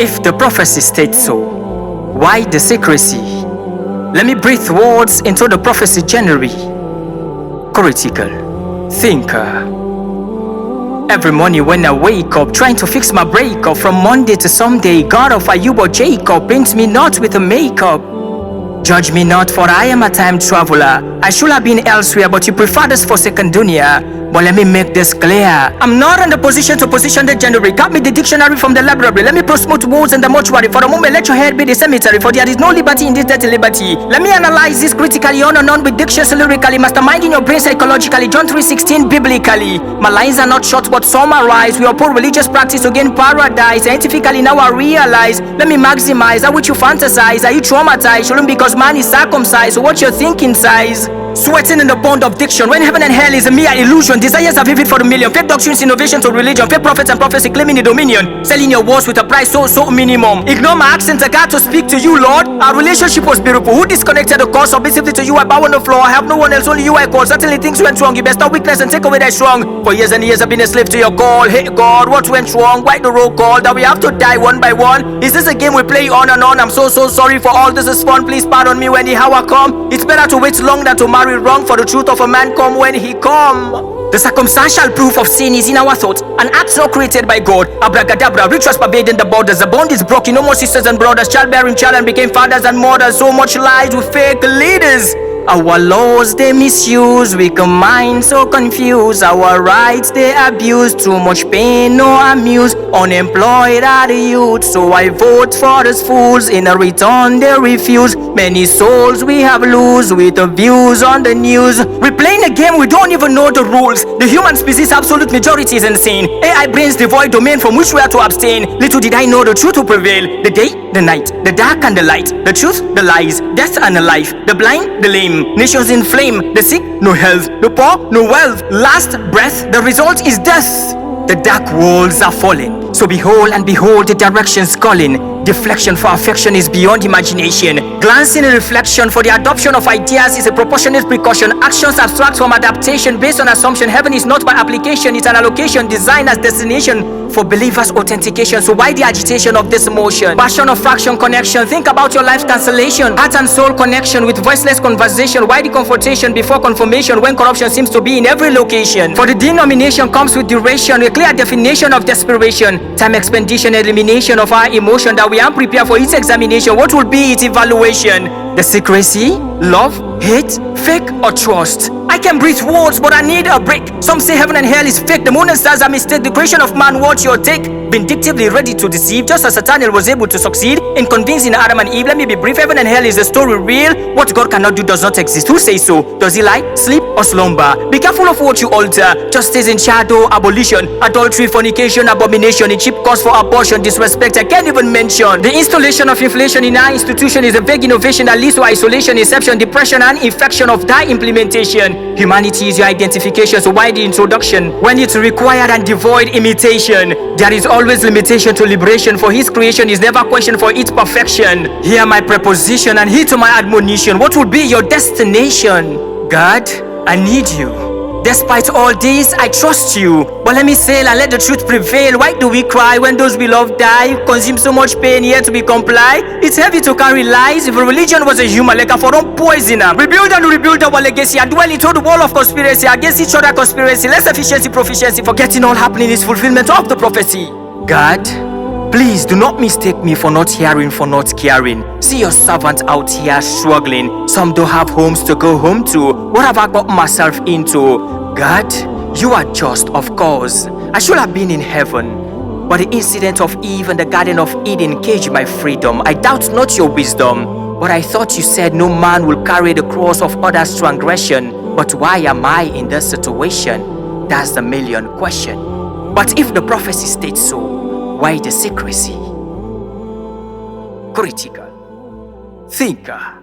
If the prophecy states so, why the secrecy? Let me breathe words into the prophecy January. Critical thinker. Every morning when I wake up, trying to fix my breakup from Monday to Sunday, God of Ayub or Jacob, paint me not with a makeup. Judge me not, for I am a time traveler. I should have been elsewhere, but you prefer this forsaken dunya. But let me make this clear. I'm not in the position to position the generic. Got me the dictionary from the library. Let me promote words in the mortuary. For a moment, let your head be the cemetery. For there is no liberty in this dirty liberty. Let me analyze this critically on and on with dictions lyrically. Masterminding your brain psychologically. John 3:16 biblically. My lines are not short but summarized. We uphold religious practice to gain paradise. Scientifically now I realize. Let me maximize that which you fantasize. Are you traumatized? Shouldn't because man is circumcised. So what's your thinking size? Sweating in the bond of diction. When heaven and hell is a mere illusion. Desires are vivid for the million. Fake doctrines, innovation to religion. Fake prophets and prophecy claiming the dominion. Selling your words with a price so minimum. Ignore my accent, I got to speak to you, Lord. Our relationship was beautiful. Who disconnected the cause? Submissively to you, I bow on the floor. I have no one else, only you I call. Certainly things went wrong. You best not weakness and take away that strong. For years and years I've been a slave to your call. Hey God, what went wrong? Why the roll call? That we have to die one by one? Is this a game we play on and on? I'm so sorry for all this is fun. Please pardon me when the hour come. It's better to wait long than to marry wrong. For the truth of a man come when he come. The circumstantial proof of sin is in our thoughts. An act not created by God. Abracadabra, rituals pervading the borders. The bond is broken. No more sisters and brothers. Childbearing children became fathers and mothers. So much lies with fake leaders. Our laws they misuse, weak minds so confused. Our rights they abuse, too much pain, no amuse. Unemployed are the youth, so I vote for these fools. In a return they refuse. Many souls we have lose with the views on the news. We're playing a game we don't even know the rules. The human species absolute majority is insane. AI brains devoid domain from which we are to abstain. Little did I know the truth will prevail. The day, the night, the dark and the light, the truth, the lies, death and the life, the blind, the lame. Nations in flame, the sick, no health, the poor, no wealth. Last breath, the result is death. The dark walls are falling. So behold and behold the directions calling. Deflection for affection is beyond imagination. Glancing in reflection for the adoption of ideas is a proportionate precaution. Actions abstract from adaptation based on assumption. Heaven is not by application, it's an allocation designed as destination for believers' authentication. So why the agitation of this motion? Passion of fraction connection. Think about your life's cancellation. Heart and soul connection with voiceless conversation. Why the confrontation before confirmation when corruption seems to be in every location? For the denomination comes with duration, a clear definition of desperation. Time expedition, elimination of our emotion that we are prepared for its examination. What will be its evaluation? The secrecy, love, hate, fake or trust? I can breathe words, but I need a break. Some say heaven and hell is fake. The moon and stars are mistake. The creation of man, what's your take? Vindictively ready to deceive, just as Satan was able to succeed in convincing Adam and Eve. Let me be brief. Heaven and hell is a story real. What God cannot do does not exist. Who says so? Does he lie, sleep, or slumber? Be careful of what you alter. Justice in shadow, abolition, adultery, fornication, abomination, a cheap cause for abortion, disrespect. I can't even mention. The installation of inflation in our institution is a vague innovation that leads to isolation, inception, depression, and infection of that implementation. Humanity is your identification, so why the introduction? When it's required and devoid imitation. There is always limitation to liberation, for his creation is never questioned for its perfection. Hear my preposition and heed to my admonition. What will be your destination? God, I need you. Despite all this, I trust you. But let me say and let the truth prevail. Why do we cry when those we love die? Consume so much pain yet to be complied. It's heavy to carry lies. If a religion was a human, like a foreign poisoner, rebuild and rebuild our legacy and dwell into the wall of conspiracy against each other conspiracy. Less efficiency, proficiency, forgetting all happening is fulfillment of the prophecy. God, please do not mistake me for not hearing, for not caring. See your servant out here struggling. Some don't have homes to go home to. What have I got myself into? God, you are just, of course. I should have been in heaven. But the incident of Eve in the Garden of Eden caged my freedom. I doubt not your wisdom. But I thought you said no man will carry the cross of others' transgression. But why am I in this situation? That's the million question. But if the prophecy states so, why the secrecy? Critical thinker.